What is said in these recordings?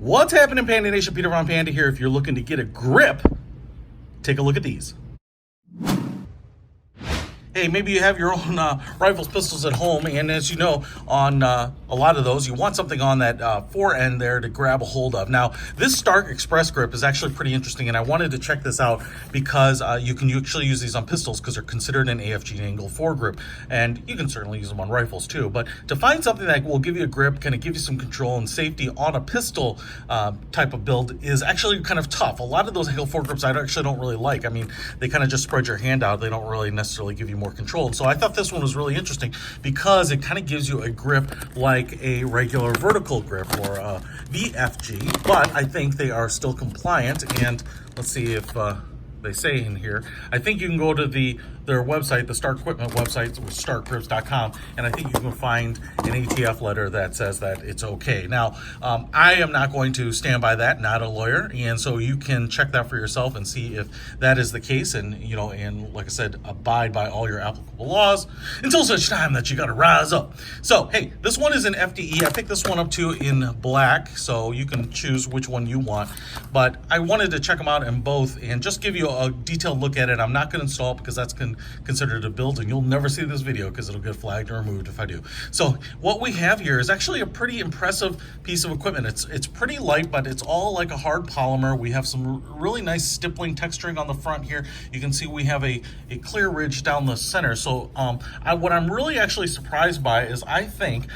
What's happening, Panda Nation? Peter Von Panda here. If you're looking to get a grip, take a look at these. Hey, maybe you have your own rifles, pistols at home, and as you know, on a lot of those, you want something on that fore-end there to grab a hold of. Now, this Stark Express grip is actually pretty interesting, and I wanted to check this out because you can actually use these on pistols because they're considered an AFG angle foregrip, and you can certainly use them on rifles too. But to find something that will give you a grip, kind of give you some control and safety on a pistol type of build is actually kind of tough. A lot of those angle foregrips I actually don't really like. I mean, they kind of just spread your hand out. They don't really necessarily give you more control. So I thought this one was really interesting because it kind of gives you a grip like a regular vertical grip or a VFG, but I think they are still compliant. And let's see if they say in here, I think you can go to their website, the Stark Equipment website, starkgrips.com, and I think you can find an ATF letter that says that it's okay. Now, I am not going to stand by that, not a lawyer, and so you can check that for yourself and see if that is the case, and and like I said, abide by all your applicable laws until such time that you got to rise up. So, hey, this one is in FDE. I picked this one up too in black, so you can choose which one you want, but I wanted to check them out in both and just give you a detailed look at it. I'm not going to install it because that's considered a build, and you'll never see this video because it'll get flagged or removed if I do. So what we have here is actually a pretty impressive piece of equipment. It's pretty light, but it's all like a hard polymer. We have some really nice stippling texturing on the front here. You can see we have a clear ridge down the center. So what I'm really actually surprised by is I think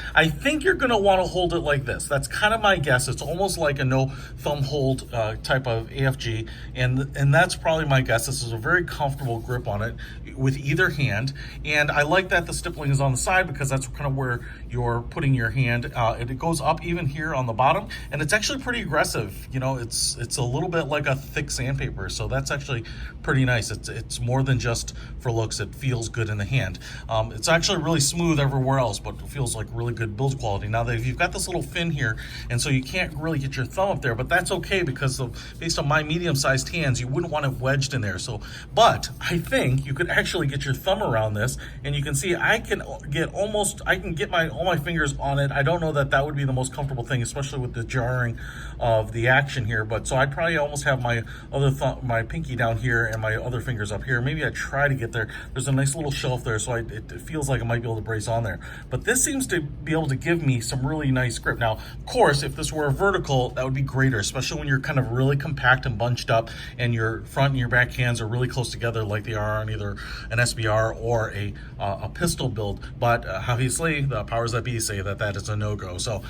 you're going to want to hold it like this. That's kind of my guess. It's almost like a no thumb hold type of AFG, and that's probably my guess. This is a very comfortable grip on it with either hand, and I like that the stippling is on the side because that's kind of where you're putting your hand. And it goes up even here on the bottom, and it's actually pretty aggressive. It's a little bit like a thick sandpaper, so that's actually pretty nice. It's more than just for looks. It feels good in the hand. It's actually really smooth everywhere else, but it feels like really good build quality. Now, you've got this little fin here, and so you can't really get your thumb up there, but that's okay because based on my medium-sized hands, you wouldn't want it wedged in there. So, but I think you could actually get your thumb around this, and you can see I can get all my fingers on it. I don't know that would be the most comfortable thing, especially with the jarring of the action here, but so I'd probably almost have my other my pinky down here and my other fingers up here. Maybe I try to get there. There's a nice little shelf there, so it feels like I might be able to brace on there, but this seems to be able to give me some really nice grip. Now, of course, if this were a vertical, that would be greater, especially when you're kind of really compact and bunched up and your front and your back hands are really close together like they are on either an SBR or a pistol build. But obviously the powers that be say that is a no-go. So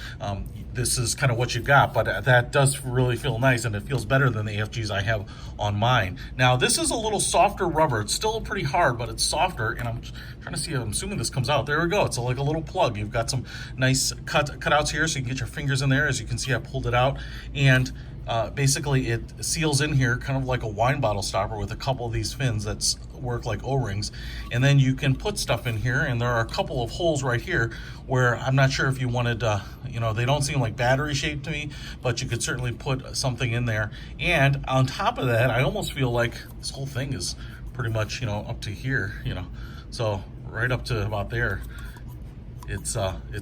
this is kind of what you got, but that does really feel nice, and it feels better than the AFGs I have on mine. Now, this is a little softer rubber. It's still pretty hard, but it's softer, and I'm trying to see, I'm assuming this comes out. There we go. It's like a little plug. You've got some nice cutouts here so you can get your fingers in there. As you can see, I pulled it out, and basically it seals in here kind of like a wine bottle stopper with a couple of these fins that work like O-rings, and then you can put stuff in here, and there are a couple of holes right here where I'm not sure if you wanted they don't seem like battery shaped to me, but you could certainly put something in there. And on top of that, I almost feel like this whole thing is pretty much up to here, so right up to about there. It's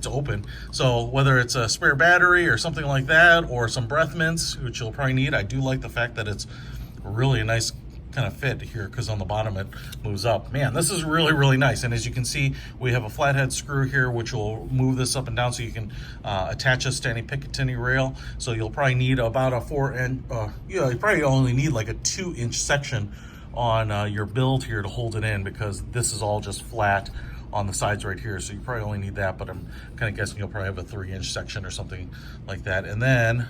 open. So whether it's a spare battery or something like that, or some breath mints, which you'll probably need, I do like the fact that it's really a nice kind of fit here because on the bottom it moves up. Man, this is really, really nice. And as you can see, we have a flathead screw here which will move this up and down so you can attach this to any Picatinny rail. So you'll probably need about a fore-end, you probably only need like a 2-inch section on your build here to hold it in, because this is all just flat on the sides right here, so you probably only need that, but I'm kind of guessing you'll probably have a 3-inch section or something like that. And then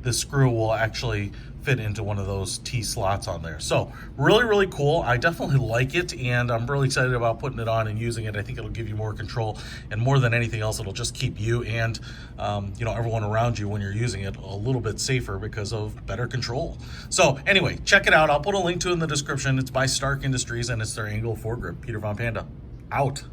this screw will actually fit into one of those T slots on there. So really, really cool. I definitely like it, and I'm really excited about putting it on and using it. I think it'll give you more control, and more than anything else, it'll just keep you and everyone around you when you're using it a little bit safer because of better control. So anyway, check it out. I'll put a link to it in the description. It's by Stark Industries, and it's their angle foregrip. Peter Von Panda, out.